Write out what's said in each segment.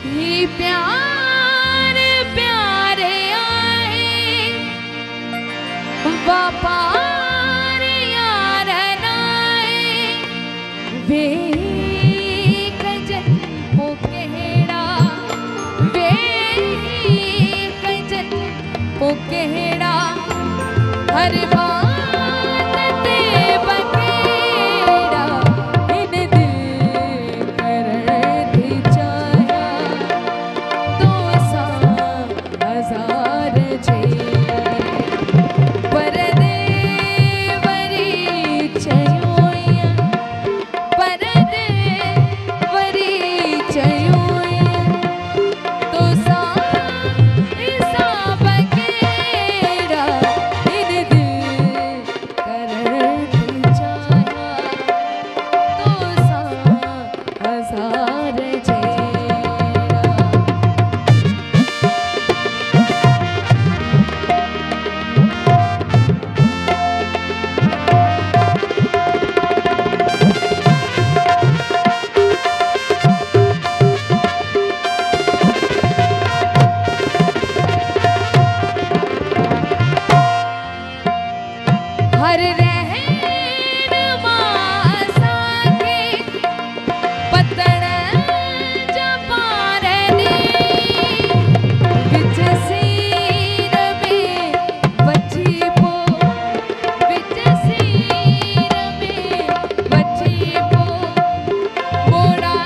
ही प्यार प्यारे आए बापार यार नाए वे कजन पोकेड़ा वे कजन पोकेड़ा हर बात ते बकेड़ा इन दिल कर थी चाया तो सा हजार जे पर देवरी चयोया पर देवरी चयोया तो सा बकेड़ा इन दिल कर थी चाया तो सा हजार जे हर रहन मासा के पतन जपारने विच सीर में बची पो विच सीर में बची पो मोड़ा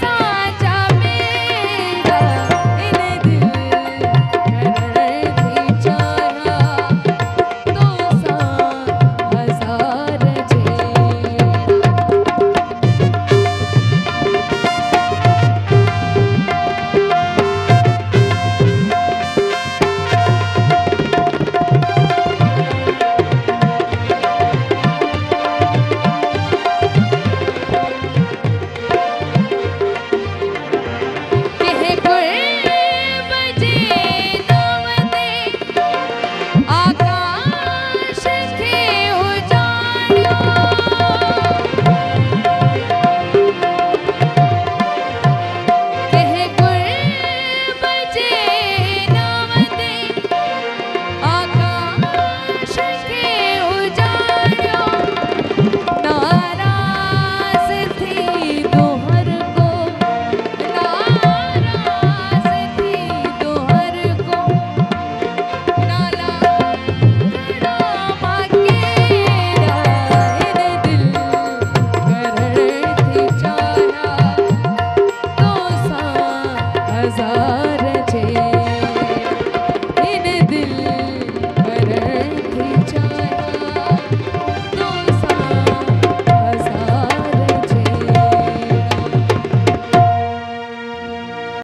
साजा मेरा इन दिल कर थी चाया तो सा हजार जे कहे कोई बजे नवते आकाश के उजाड़ो कहे कोई बजे नवते आकाश के उजाड़ो नाराज थी दोहर को नाराज थी दोहर को नाला खड़ा मांगेरा इन दिल कर थी चाया तो सा हजार